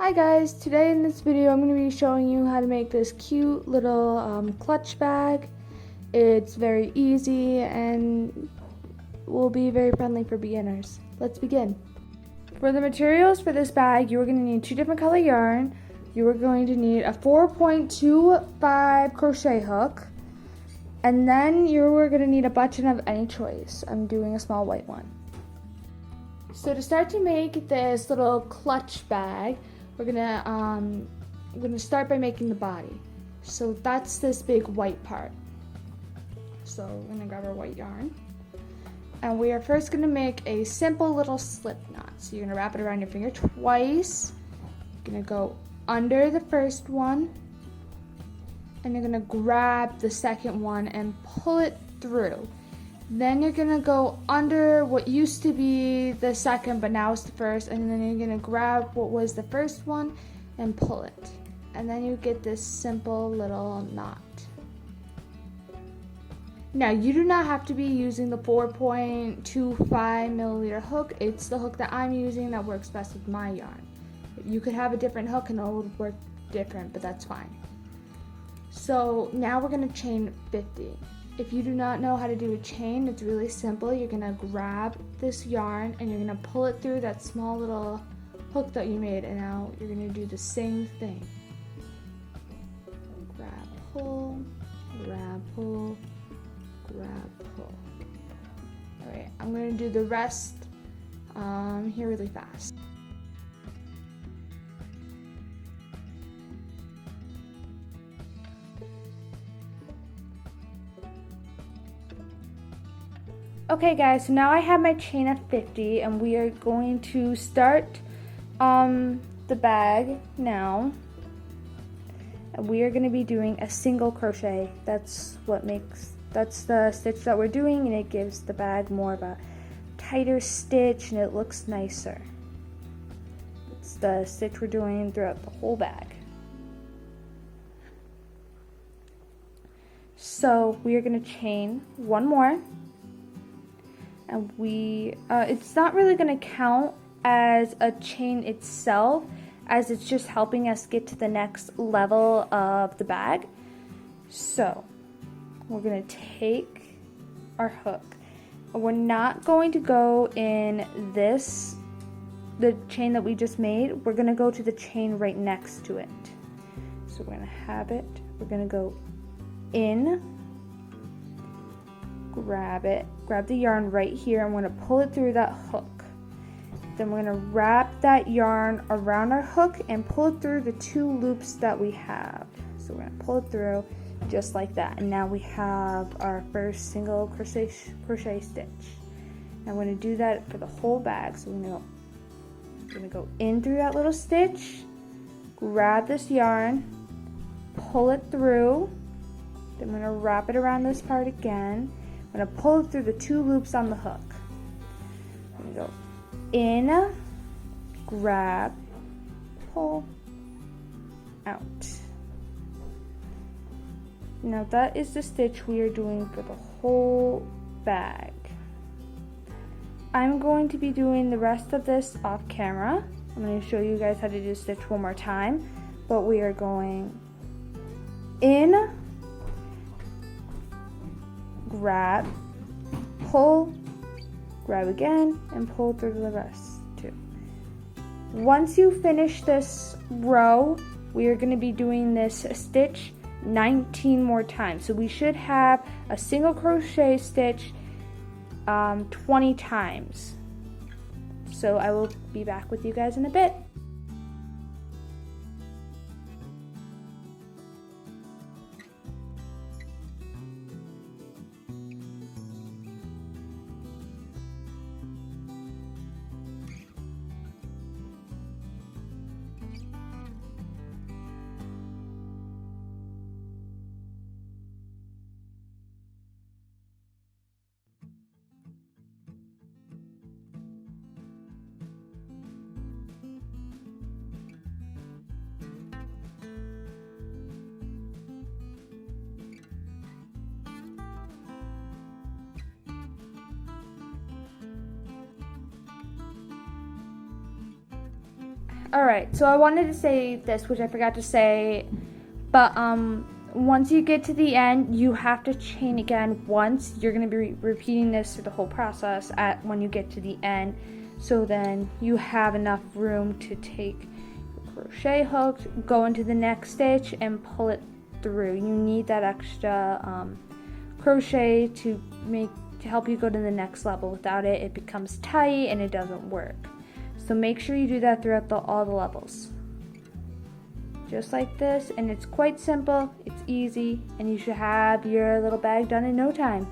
Hi guys, today in this video I'm going to be showing you how to make this cute little clutch bag. It's very easy and will be very friendly for beginners. Let's begin. For the materials for this bag, you are going to need 2 different color yarn. You are going to need a 4.25 crochet hook, and then you are going to need a button of any choice. I'm doing a small white one. So to start to make this little clutch bag, we're gonna start by making the body. So that's this big white part. So we're gonna grab our white yarn, and we are first gonna make a simple little slip knot. So you're gonna wrap it around your finger twice. You're gonna go under the first one, and you're gonna grab the second one and pull it through. Then you're gonna go under what used to be the second, but now it's the first, and then you're gonna grab what was the first one and pull it. And then you get this simple little knot. Now, you do not have to be using the 4.25 milliliter hook. It's the hook that I'm using that works best with my yarn. You could have a different hook and it would work different, but that's fine. So now we're gonna chain 50. If you do not know how to do a chain, it's really simple. You're gonna grab this yarn and you're gonna pull it through that small little hook that you made, and now you're gonna do the same thing. Grab, pull, grab, pull, grab, pull. All right, I'm gonna do the rest here really fast. Okay guys, so now I have my chain of 50 and we are going to start the bag now. And we are going to be doing a single crochet. That's the stitch that we're doing, and it gives the bag more of a tighter stitch and it looks nicer. It's the stitch we're doing throughout the whole bag. So we are going to chain one more. And it's not really going to count as a chain itself, as it's just helping us get to the next level of the bag. So we're going to take our hook, and we're not going to go in the chain that we just made. We're going to go to the chain right next to it. So we're going to have it, we're going to go in, grab it, grab the yarn right here, and we're going to pull it through that hook. Then we're going to wrap that yarn around our hook and pull it through the 2 loops that we have. So we're going to pull it through just like that, and now we have our first single crochet stitch. And we're going to do that for the whole bag. So we're going to go in through that little stitch, grab this yarn, pull it through, then we're going to wrap it around this part again. I'm going to pull it through the 2 loops on the hook. I'm going to go in, grab, pull, out. Now that is the stitch we are doing for the whole bag. I'm going to be doing the rest of this off camera. I'm going to show you guys how to do the stitch one more time, but we are going in, grab, pull, grab again, and pull through the rest too. Once you finish this row, we are going to be doing this stitch 19 more times. So we should have a single crochet stitch 20 times. So I will be back with you guys in a bit. Alright, so I wanted to say this, which I forgot to say, but once you get to the end, you have to chain again once. You're going to be repeating this through the whole process when you get to the end, so then you have enough room to take your crochet hook, go into the next stitch, and pull it through. You need that extra crochet to help you go to the next level. Without it, it becomes tight and it doesn't work. So make sure you do that throughout all the levels. Just like this, and it's quite simple, it's easy, and you should have your little bag done in no time.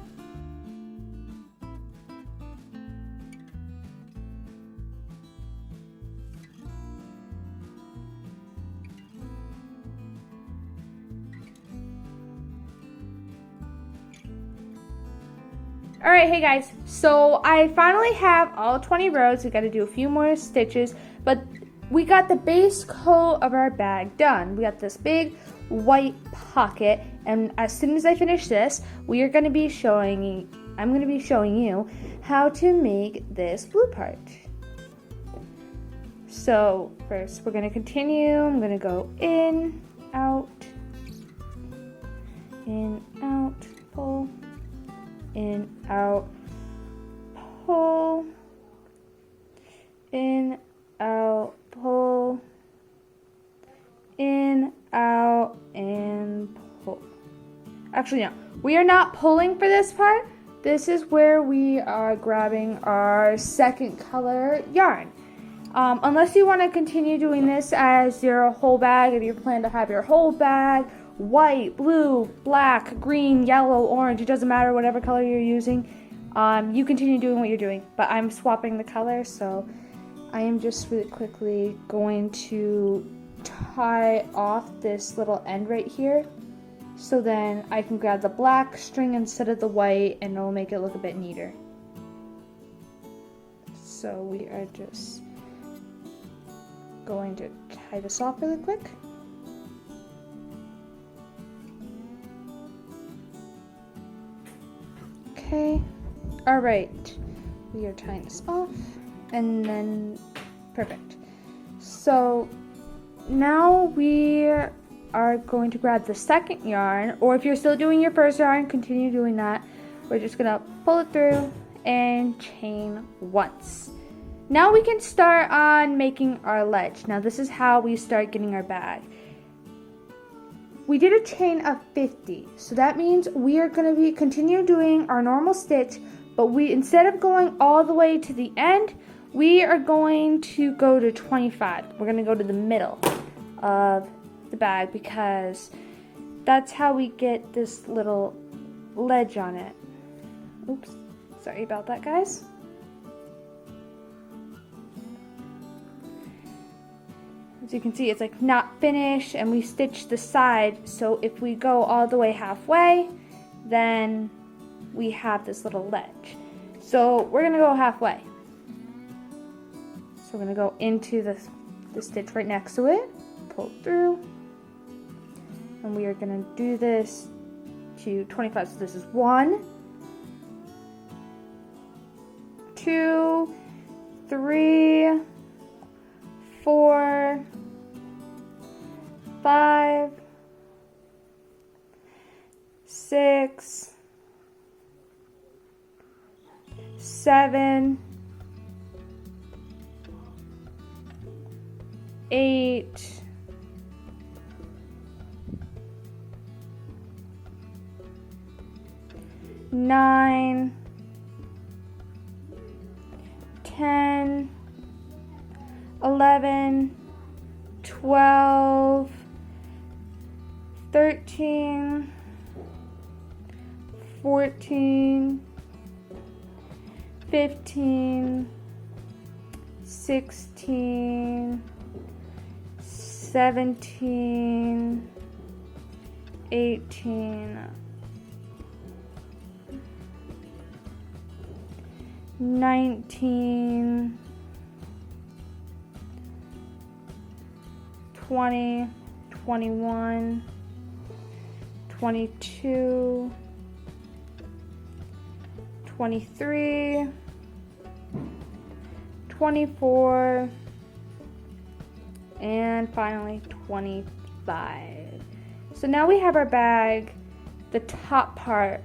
Alright, hey guys, so I finally have all 20 rows. We got to do a few more stitches, but we got the base coat of our bag done. We got this big white pocket, and as soon as I finish this, I'm going to be showing you how to make this blue part. So first we're going to continue. I'm going to go in, out, pull, in, out, pull, in, out, pull, in, out, and pull. Actually, no, we are not pulling for this part. This is where we are grabbing our second color yarn. Unless you want to continue doing this as your whole bag, if you plan to have your whole bag, white, blue, black, green, yellow, orange, it doesn't matter, whatever color you're using, you continue doing what you're doing. But I'm swapping the color, so I am just really quickly going to tie off this little end right here, so then I can grab the black string instead of the white, and it'll make it look a bit neater. So we are just going to tie this off really quick. Okay, all right, we are tying this off, and then perfect. So now we are going to grab the second yarn, or if you're still doing your first yarn, continue doing that. We're just gonna pull it through and chain once. Now we can start on making our ledge. Now this is how we start getting our bag. We did a chain of 50, so that means we are going to continue doing our normal stitch, but instead of going all the way to the end, we are going to go to 25. We're going to go to the middle of the bag because that's how we get this little ledge on it. Oops, sorry about that, guys. As you can see, it's like not finished, and we stitched the side, so if we go all the way halfway, then we have this little ledge. So we're gonna go halfway. So we're gonna go into the stitch right next to it, pull through, and we are gonna do this to 25. So this is 1, 2, 3, 4, 5, 6, 7, 8, 9, 10, 11, 12, 13, 14, 15, 16, 17, 18, 19, 20, 21, 22, 23, 24, and finally 25. So now we have our bag, the top part,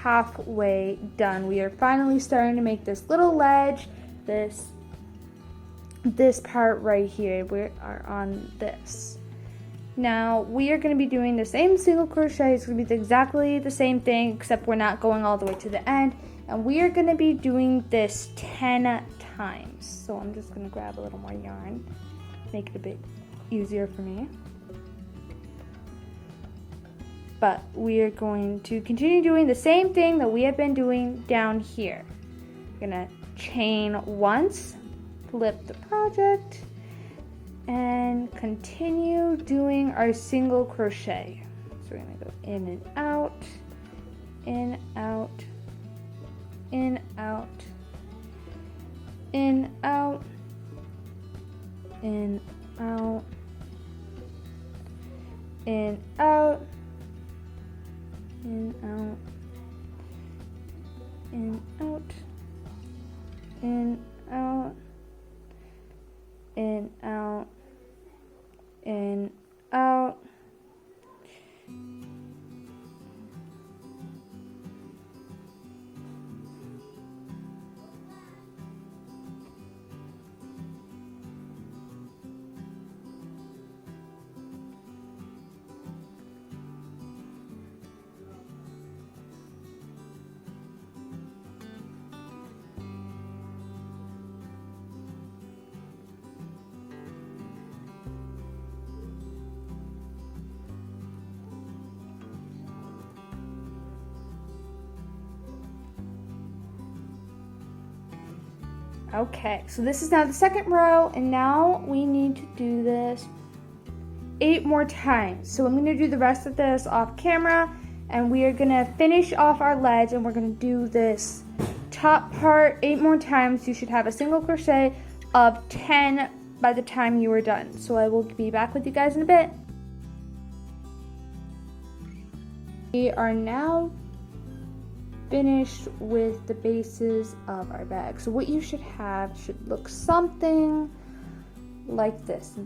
halfway done. We are finally starting to make this little ledge, this part right here. We are on this. Now we are going to be doing the same single crochet. It's going to be exactly the same thing, except we're not going all the way to the end. And we are going to be doing this 10 times. So I'm just going to grab a little more yarn, make it a bit easier for me. But we are going to continue doing the same thing that we have been doing down here. We're going to chain once, flip the project, and continue doing our single crochet. So we're going to go in and out, in, out, in, out, in, out, in, out, in, out, in, out, in, out, in, out, in, out, in, out. Okay, so this is now the second row, and now we need to do this 8 more times. So I'm going to do the rest of this off camera, and we are going to finish off our ledge, and we're going to do this top part 8 more times. You should have a single crochet of 10 by the time you are done. So I will be back with you guys in a bit. We are now finished with the bases of our bag. So what you should have should look something like this.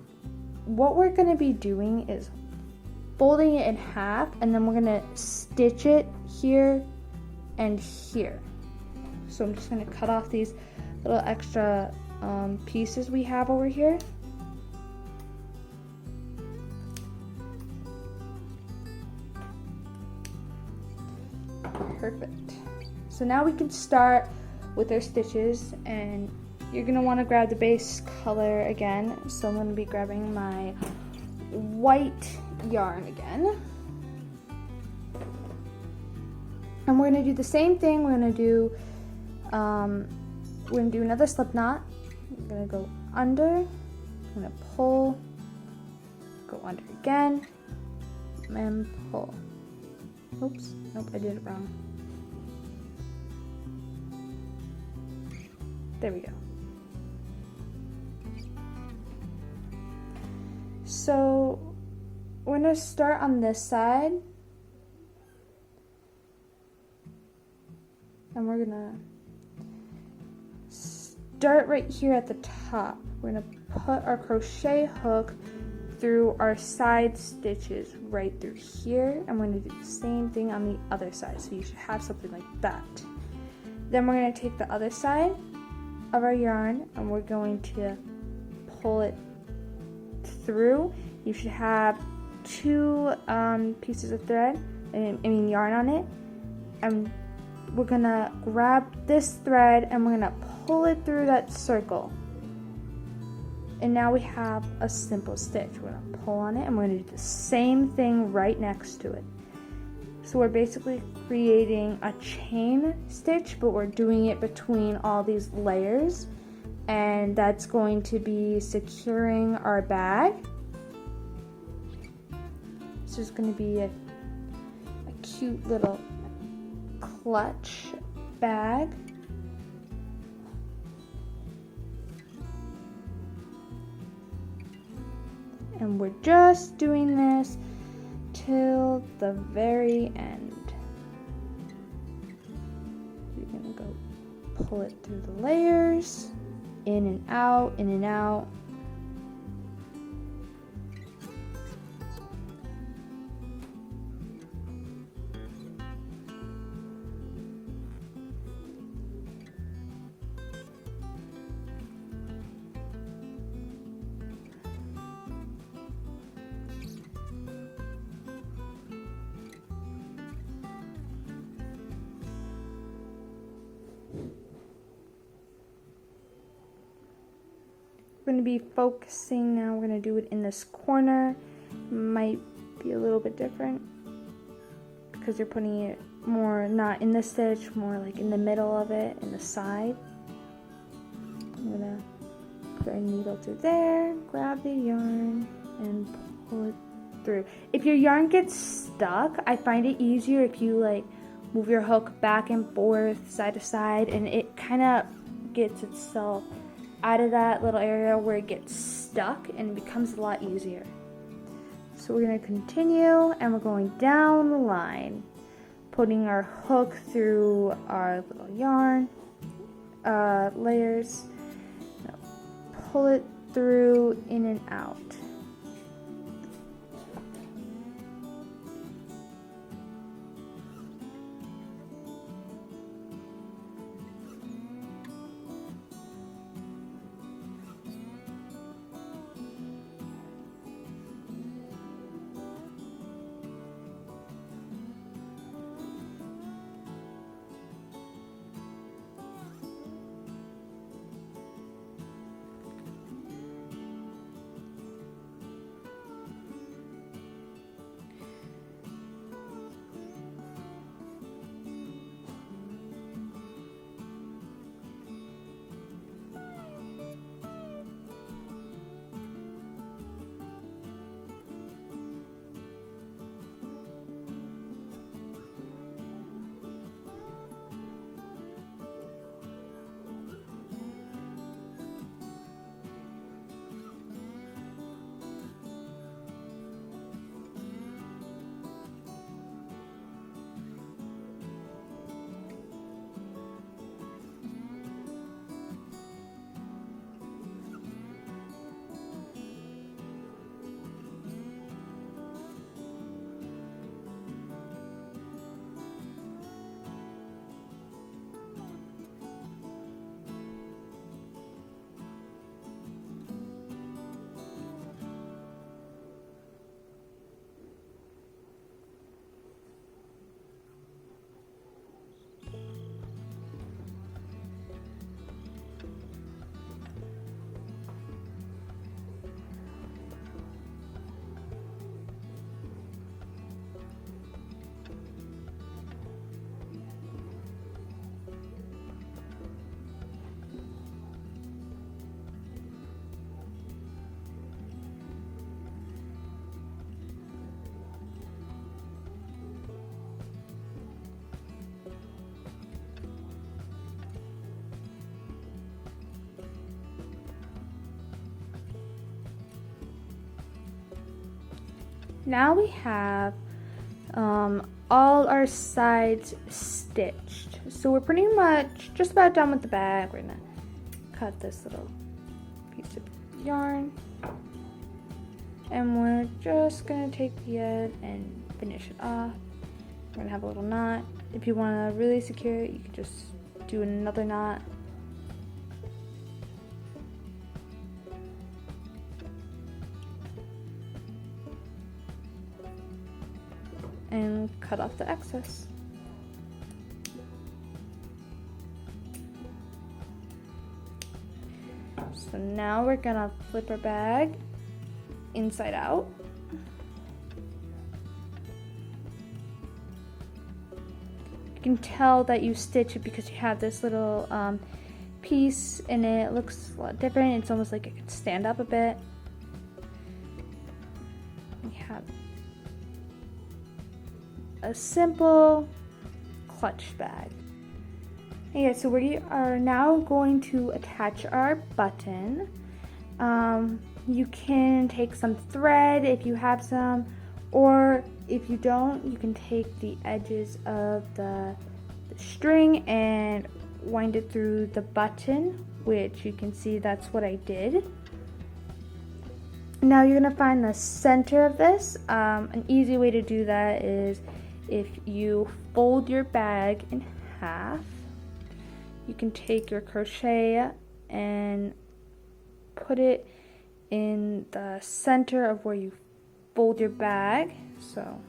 What we're going to be doing is folding it in half, and then we're going to stitch it here and here. So I'm just going to cut off these little extra pieces we have over here. Perfect. So now we can start with our stitches, and you're going to want to grab the base color again. So I'm going to be grabbing my white yarn again. And we're going to do the same thing. We're going to do another slip knot. I'm going to go under, I'm going to pull, go under again, and pull. Oops, nope, I did it wrong. There we go. So we're going to start on this side, and we're going to start right here at the top. We're going to put our crochet hook through our side stitches right through here, and we're going to do the same thing on the other side. So you should have something like that. Then we're going to take the other side of our yarn, and we're going to pull it through. You should have 2 pieces of thread, yarn on it, and we're gonna grab this thread and we're gonna pull it through that circle. And now we have a simple stitch. We're gonna pull on it, and we're gonna do the same thing right next to it. So we're basically creating a chain stitch, but we're doing it between all these layers, and that's going to be securing our bag. This is going to be a cute little clutch bag. And we're just doing this till the very end. You're gonna go pull it through the layers, in and out, in and out. going to be focusing now. We're going to do it in this corner. Might be a little bit different because you're putting it more not in the stitch, more like in the middle of it, in the side. I'm going to put a needle through there, grab the yarn, and pull it through. If your yarn gets stuck, I find it easier if you like move your hook back and forth, side to side, and it kind of gets itself out of that little area where it gets stuck, and it becomes a lot easier. So we're going to continue, and we're going down the line, putting our hook through our little yarn layers, pull it through, in and out. Now we have all our sides stitched. So we're pretty much just about done with the bag. We're gonna cut this little piece of yarn, and we're just gonna take the edge and finish it off. We're gonna have a little knot. If you wanna really secure it, you can just do another knot. And cut off the excess. So now we're gonna flip our bag inside out. You can tell that you stitch it because you have this little piece and it looks a lot different. It's almost like it could stand up a bit. We have a simple clutch bag. Okay, so we are now going to attach our button. You can take some thread if you have some, or if you don't, you can take the edges of the string and wind it through the button, which you can see that's what I did. Now you're gonna find the center of this. An easy way to do that is if you fold your bag in half, you can take your crochet and put it in the center of where you fold your bag. So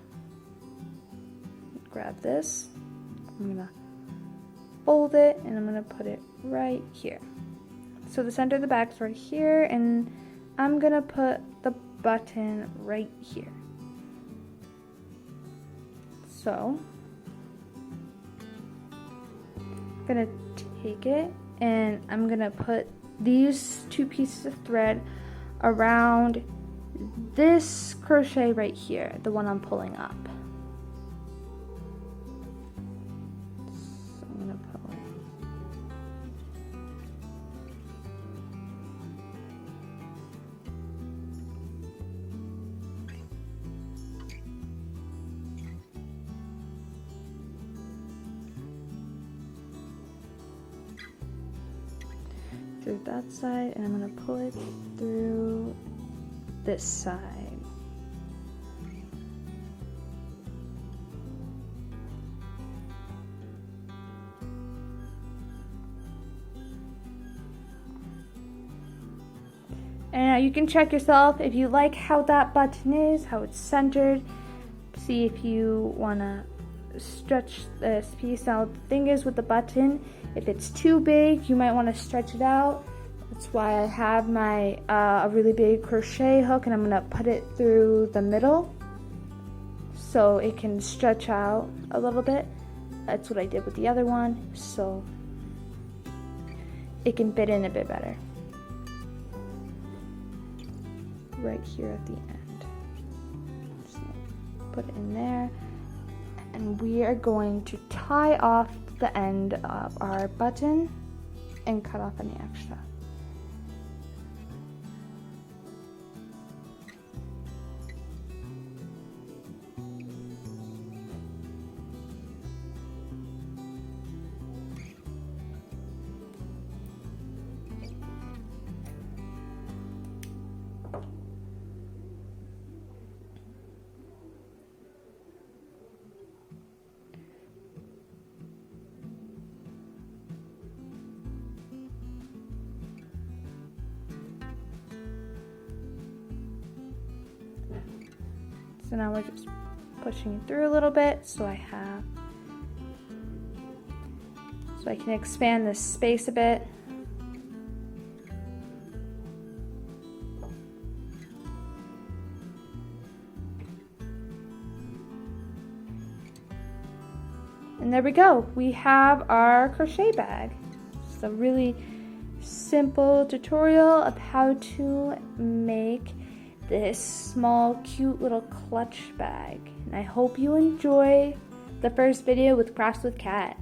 grab this, I'm gonna fold it and I'm gonna put it right here. So the center of the bag's right here, and I'm gonna put the button right here. So I'm gonna take it and I'm gonna put these 2 pieces of thread around this crochet right here, the one I'm pulling up. So I'm gonna put through that side, and I'm going to pull it through this side. And you can check yourself if you like how that button is, how it's centered. See if you want to stretch this piece out. The thing is with the button, if it's too big, you might want to stretch it out. That's why I have my a really big crochet hook, and I'm going to put it through the middle so it can stretch out a little bit. That's what I did with the other one, so it can fit in a bit better. Right here at the end. So put it in there, and we are going to tie off the end of our button and cut off any extra. So now we're just pushing it through a little bit so I can expand this space a bit. And there we go. We have our crochet bag. It's a really simple tutorial of how to make this small, cute little clutch bag. And I hope you enjoy the first video with Crafts with Kat.